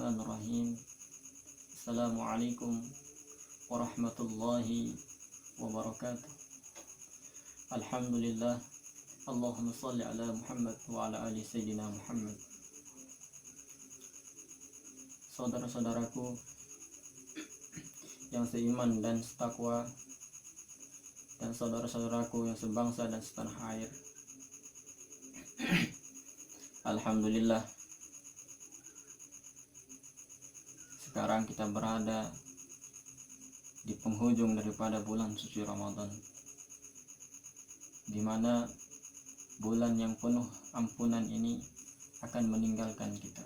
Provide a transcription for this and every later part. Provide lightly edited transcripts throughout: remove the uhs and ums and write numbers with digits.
Bismillahirrahmanirrahim. Assalamualaikum warahmatullahi wabarakatuh. Alhamdulillah. Allahumma salli ala Muhammad wa ala ali Sayyidina Muhammad. Saudara-saudaraku yang seiman dan setakwa, dan saudara-saudaraku yang sebangsa dan setanah air, alhamdulillah, sekarang kita berada di penghujung daripada bulan suci Ramadan, di mana bulan yang penuh ampunan ini akan meninggalkan kita.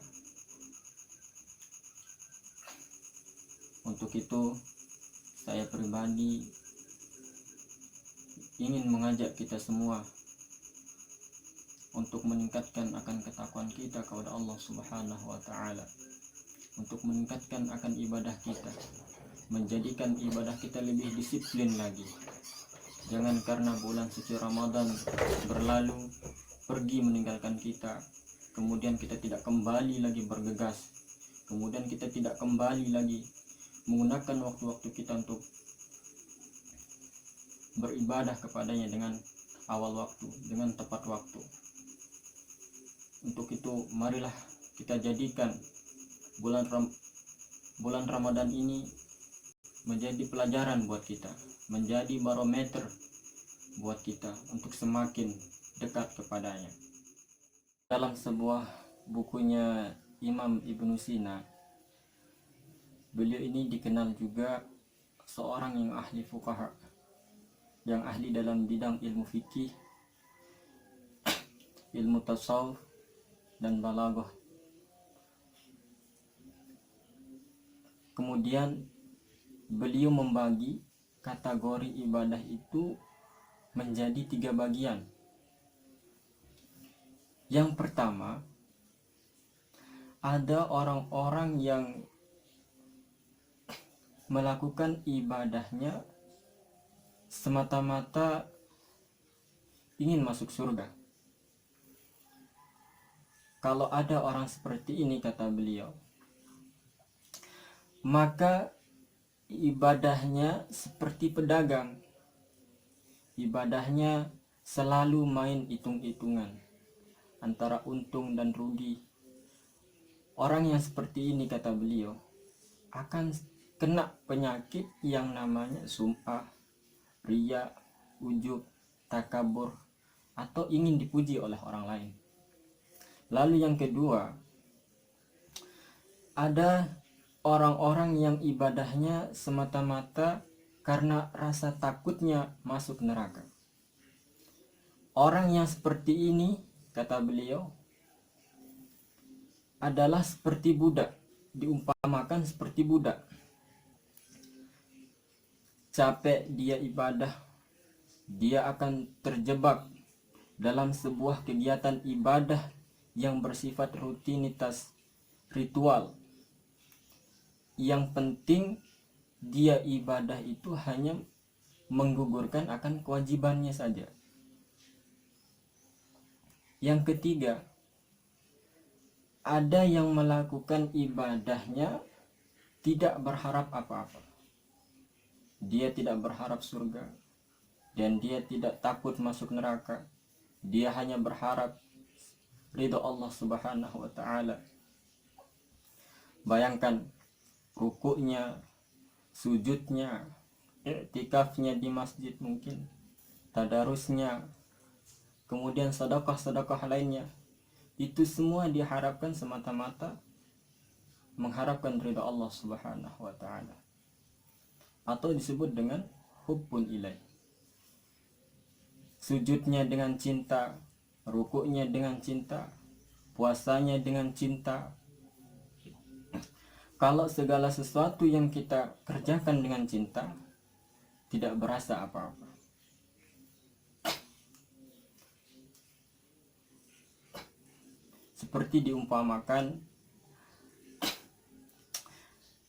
Untuk itu, saya pribadi ingin mengajak kita semua untuk meningkatkan akan ketakwaan kita kepada Allah Subhanahu wa Ta'ala, untuk meningkatkan akan ibadah kita, menjadikan ibadah kita lebih disiplin lagi. Jangan karena bulan suci Ramadan berlalu, pergi meninggalkan kita, kemudian kita tidak kembali lagi bergegas, kemudian kita tidak kembali lagi menggunakan waktu-waktu kita untuk beribadah kepadanya dengan awal waktu, dengan tepat waktu. Untuk itu, marilah kita jadikan bulan Ramadan ini menjadi pelajaran buat kita, menjadi barometer buat kita untuk semakin dekat kepadanya. Dalam sebuah bukunya Imam Ibnu Sina, beliau ini dikenal juga seorang yang ahli fuqaha, yang ahli dalam bidang ilmu fikih, ilmu tasawuf dan balaghah. Kemudian beliau membagi kategori ibadah itu menjadi 3 bagian. Yang pertama, ada orang-orang yang melakukan ibadahnya semata-mata ingin masuk surga. Kalau ada orang seperti ini, kata beliau, maka ibadahnya seperti pedagang. Ibadahnya selalu main hitung-hitungan antara untung dan rugi. Orang yang seperti ini, kata beliau, akan kena penyakit yang namanya sum'ah, riya, ujub, takabur, atau ingin dipuji oleh orang lain. Lalu yang kedua, ada orang-orang yang ibadahnya semata-mata karena rasa takutnya masuk neraka. Orang yang seperti ini, kata beliau, adalah seperti budak, diumpamakan seperti budak. Capek dia ibadah, dia akan terjebak dalam sebuah kegiatan ibadah yang bersifat rutinitas, ritual. Yang penting dia ibadah itu hanya menggugurkan akan kewajibannya saja. Yang ketiga, ada yang melakukan ibadahnya tidak berharap apa-apa. Dia tidak berharap surga, dan dia tidak takut masuk neraka. Dia hanya berharap ridho Allah Subhanahu wa Ta'ala. Bayangkan rukuknya, sujudnya, i'tikafnya di masjid mungkin, tadarusnya, kemudian sedekah-sedekah lainnya. Itu semua diharapkan semata-mata mengharapkan ridha Allah Subhanahu wa Ta'ala, atau disebut dengan hubbun ilaih. Sujudnya dengan cinta, rukuknya dengan cinta, puasanya dengan cinta. Kalau segala sesuatu yang kita kerjakan dengan cinta, tidak berasa apa-apa. Seperti diumpamakan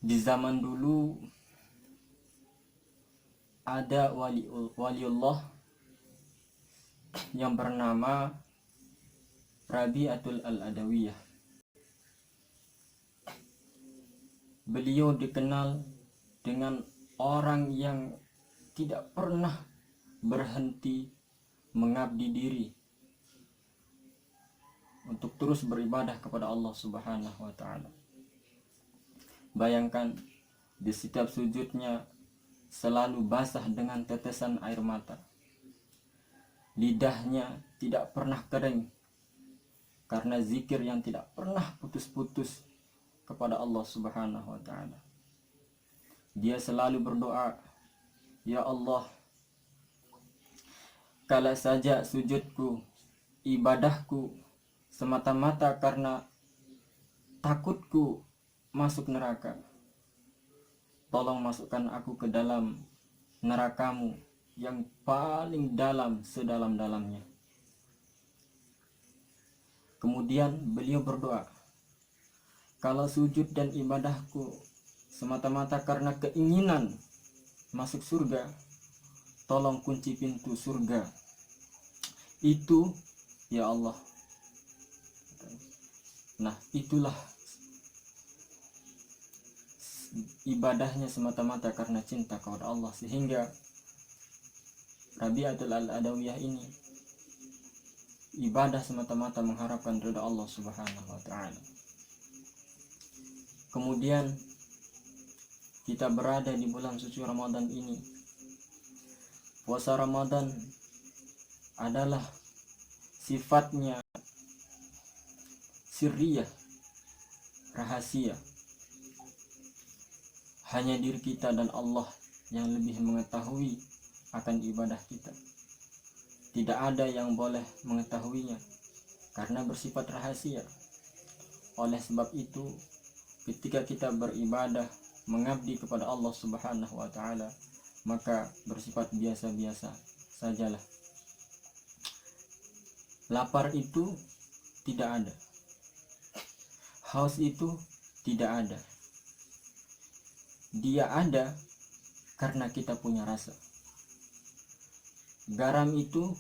di zaman dulu ada waliullah yang bernama Rabi'atul Al-Adawiyah. beliau dikenal dengan orang yang tidak pernah berhenti mengabdi diri untuk terus beribadah kepada Allah Subhanahu wa taala. Bayangkan, di setiap sujudnya selalu basah dengan tetesan air mata. Lidahnya tidak pernah kering karena zikir yang tidak pernah putus-putus kepada Allah Subhanahu wa taala. Dia selalu berdoa, "Ya Allah, kalau saja sujudku, ibadahku semata-mata karena takutku masuk neraka, tolong masukkan aku ke dalam nerakamu yang paling dalam sedalam-dalamnya." Kemudian beliau berdoa, "Kalau sujud dan ibadahku semata-mata karena keinginan masuk surga, tolong kunci pintu surga itu, ya Allah." Nah, itulah ibadahnya semata-mata karena cinta kepada Allah, sehingga Rabi'atul Al-Adawiyah ini ibadah semata-mata mengharapkan ridha Allah Subhanahu wa taala. Kemudian kita berada di bulan suci Ramadan ini. Puasa Ramadan adalah sifatnya sirriyah, rahasia. Hanya diri kita dan Allah yang lebih mengetahui akan ibadah kita. Tidak ada yang boleh mengetahuinya karena bersifat rahasia. Oleh sebab itu, ketika kita beribadah mengabdi kepada Allah Subhanahu wa taala, maka bersifat biasa-biasa sajalah. Lapar itu tidak ada. Haus itu tidak ada. Dia ada karena kita punya rasa. Garam itu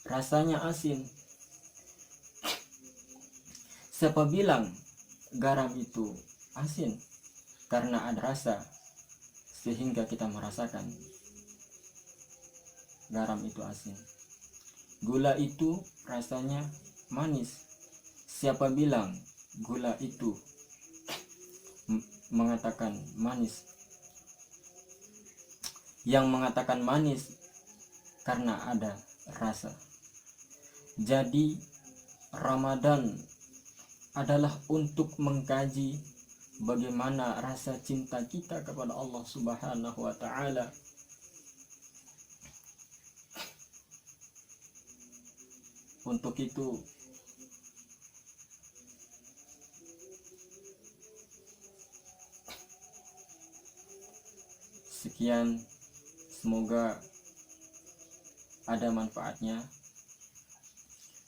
rasanya asin. Siapa bilang garam itu asin? Karena ada rasa, sehingga kita merasakan garam itu asin. Gula itu rasanya manis. Siapa bilang gula itu mengatakan manis? Yang mengatakan manis karena ada rasa. Jadi Ramadan adalah untuk mengkaji bagaimana rasa cinta kita kepada Allah Subhanahu wa taala. Untuk itu sekian, semoga ada manfaatnya.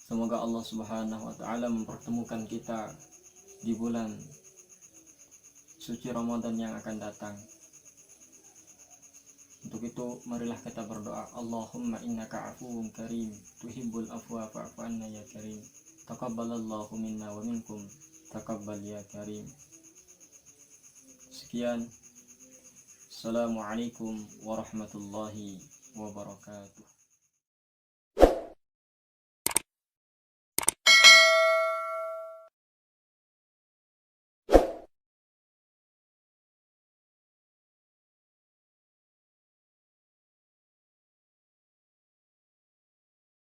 Semoga Allah Subhanahu wa taala mempertemukan kita di bulan suci Ramadan yang akan datang. Untuk itu marilah kita berdoa, Allahumma innaka afuwun karim tuhibbul afwa fa'fu anna ya karim. Taqabbalallahu minna wa minkum, taqabbal ya karim. Sekian. Assalamualaikum warahmatullahi wabarakatuh.